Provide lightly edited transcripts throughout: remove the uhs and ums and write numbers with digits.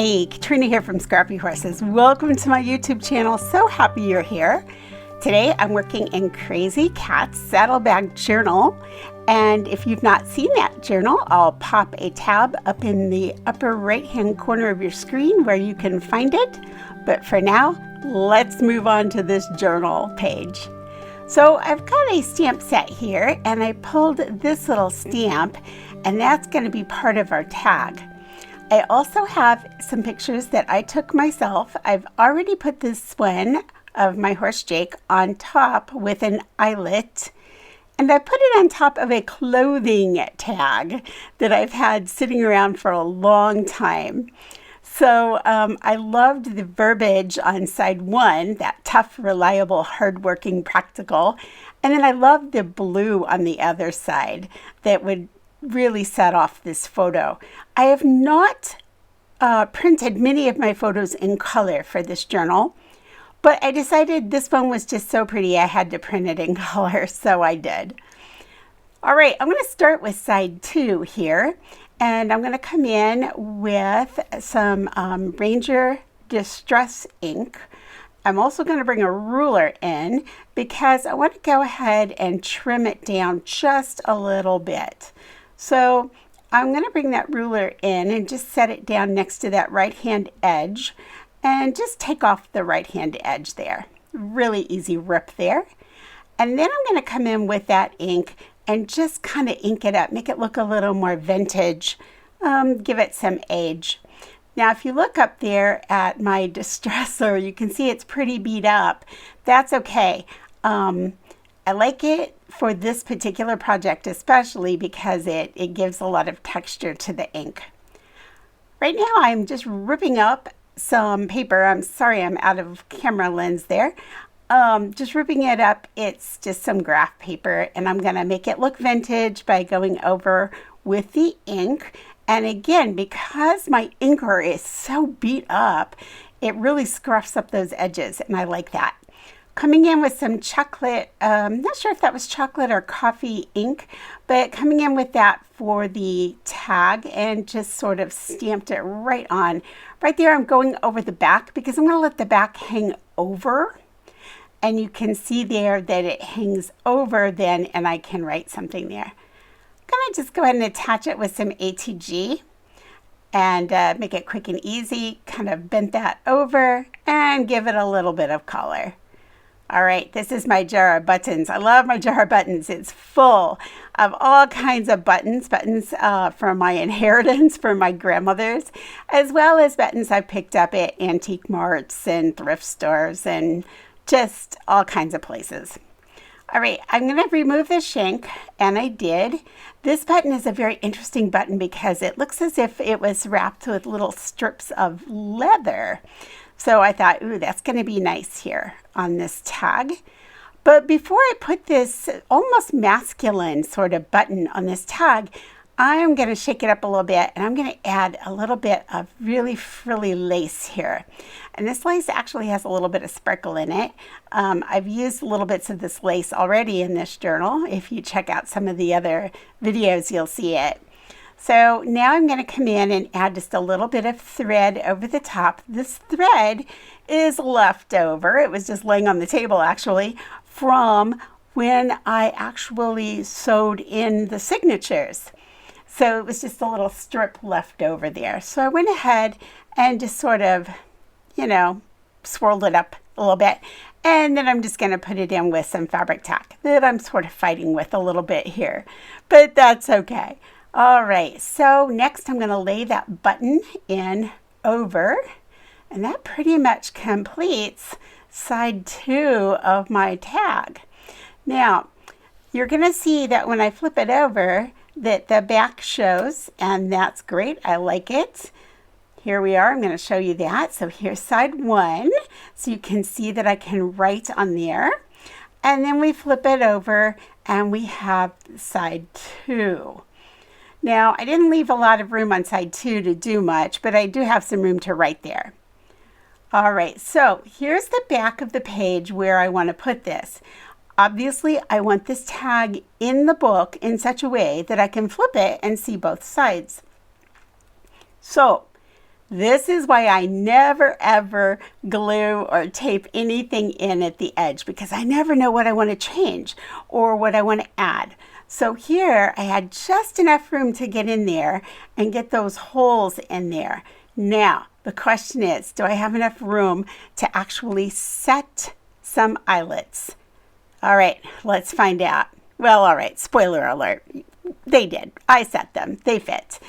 Hey, Katrina here from Scrappy Horses. Welcome to my YouTube channel. So happy you're here. Today I'm working in Krazy Cat's Saddlebag Journal. And if you've not seen that journal, I'll pop a tab up in the upper right hand corner of your screen where you can find it. But for now, let's move on to this journal page. So I've got a stamp set here and I pulled this little stamp and that's going to be part of our tag. I also have some pictures that I took myself. I've already put this one of my horse Jake on top with an eyelet, and I put it on top of a clothing tag that I've had sitting around for a long time. So I loved the verbiage on side one, that tough, reliable, hardworking, practical, and then I loved the blue on the other side that would really set off this photo. I have not printed many of my photos in color for this journal, but I decided this one was just so pretty I had to print it in color, so I did. All right, I'm going to start with side two here, and I'm going to come in with some Ranger Distress ink. I'm also going to bring a ruler in because I want to go ahead and trim it down just a little bit. So I'm going to bring that ruler in and just set it down next to that right hand edge and just take off the right hand edge there. Really easy rip there. And then I'm going to come in with that ink and just kind of ink it up, make it look a little more vintage, give it some age. Now if you look up there at my distresser, you can see it's pretty beat up. That's okay. I like it for this particular project especially because it gives a lot of texture to the ink. Right now I'm just ripping up some paper. I'm sorry I'm out of camera lens there. Just ripping it up. It's just some graph paper and I'm going to make it look vintage by going over with the ink. And again, because my inker is so beat up, it really scruffs up those edges and I like that. Coming in with some chocolate, not sure if that was chocolate or coffee ink, but coming in with that for the tag and just sort of stamped it right on. Right there I'm going over the back because I'm going to let the back hang over. And you can see there that it hangs over then and I can write something there. I'm going to just go ahead and attach it with some ATG and make it quick and easy. Kind of bend that over and give it a little bit of color. All right, this is my jar of buttons. I love my jar of buttons. It's full of all kinds of buttons from my inheritance from my grandmother's, as well as buttons I picked up at antique marts and thrift stores and just all kinds of places. All right, I'm going to remove the shank, and I did. This button is a very interesting button because it looks as if it was wrapped with little strips of leather. So I thought, ooh, that's going to be nice here on this tag. But before I put this almost masculine sort of button on this tag, I'm going to shake it up a little bit and I'm going to add a little bit of really frilly lace here. And this lace actually has a little bit of sparkle in it. I've used little bits of this lace already in this journal. If you check out some of the other videos, you'll see it. So now I'm going to come in and add just a little bit of thread over the top. This thread is left over. It was just laying on the table actually from when I actually sewed in the signatures. So it was just a little strip left over there. So I went ahead and just sort of, you know, swirled it up a little bit. And then I'm just going to put it in with some Fabric-Tac that I'm sort of fighting with a little bit here. But that's okay. All right, so next I'm going to lay that button in over, and that pretty much completes side two of my tag. Now, you're going to see that when I flip it over, that the back shows, and that's great. I like it. Here we are. I'm going to show you that. So here's side one, so you can see that I can write on there. And then we flip it over, and we have side two. Now, I didn't leave a lot of room on side two to do much, but I do have some room to write there. All right, so here's the back of the page where I want to put this. Obviously, I want this tag in the book in such a way that I can flip it and see both sides. So This is why I never ever glue or tape anything in at the edge, because I never know what I want to change or what I want to add. So here I had just enough room to get in there and get those holes in there. Now, the question is, do I have enough room to actually set some eyelets? All right, let's find out. Well, all right, spoiler alert. They did. I set them. They fit.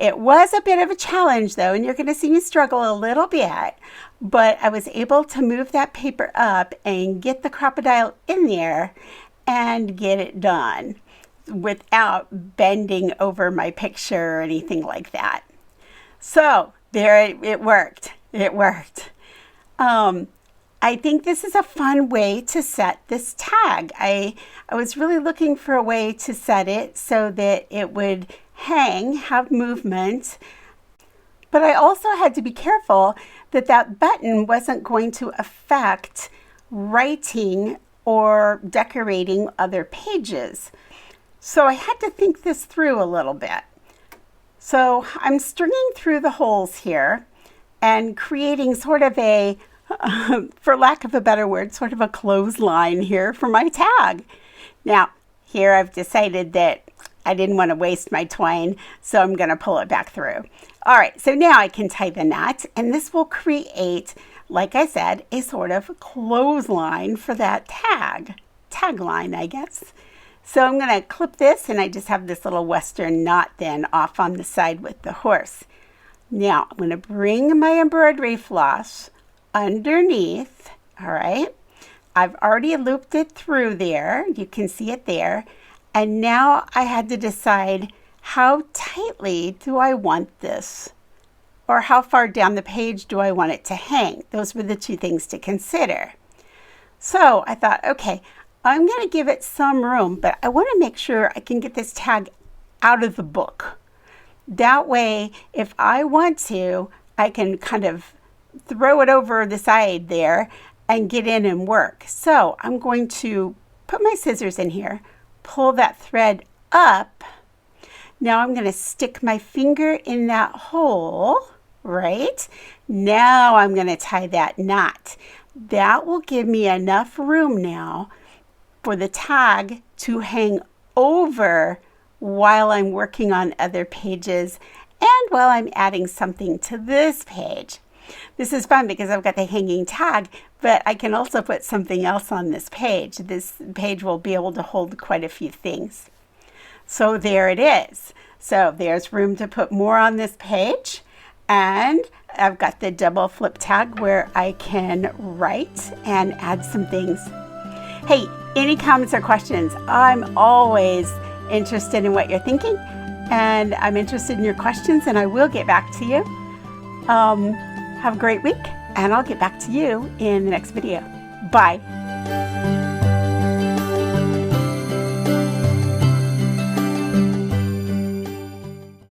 It was a bit of a challenge though, and you're going to see me struggle a little bit, but I was able to move that paper up and get the crocodile in there and get it done without bending over my picture or anything like that. So there it worked. It worked. I think this is a fun way to set this tag. I was really looking for a way to set it so that it would hang, have movement, but I also had to be careful that that button wasn't going to affect writing or decorating other pages. So I had to think this through a little bit. So I'm stringing through the holes here and creating sort of a, for lack of a better word, sort of a clothesline here for my tag. Now, here I've decided that I didn't want to waste my twine, so I'm going to pull it back through. All right, so now I can tie the knot, and this will create, like I said, a sort of clothesline for that tagline, I guess. So I'm going to clip this, and I just have this little western knot then off on the side with the horse. Now I'm going to bring my embroidery floss underneath. All right, I've already looped it through there. You can see it there. And now I had to decide, how tightly do I want this? Or how far down the page do I want it to hang? Those were the two things to consider. So I thought, okay, I'm going to give it some room, but I want to make sure I can get this tag out of the book. That way, if I want to, I can kind of throw it over the side there and get in and work. So I'm going to put my scissors in here, pull that thread up. Now I'm going to stick my finger in that hole, right? Now I'm going to tie that knot. That will give me enough room now for the tag to hang over while I'm working on other pages and while I'm adding something to this page. This is fun because I've got the hanging tag, but I can also put something else on this page. This page will be able to hold quite a few things. So there it is. So there's room to put more on this page, and I've got the double flip tag where I can write and add some things. Hey, any comments or questions? I'm always interested in what you're thinking, and I'm interested in your questions, and I will get back to you. Have a great week, and I'll get back to you in the next video. Bye.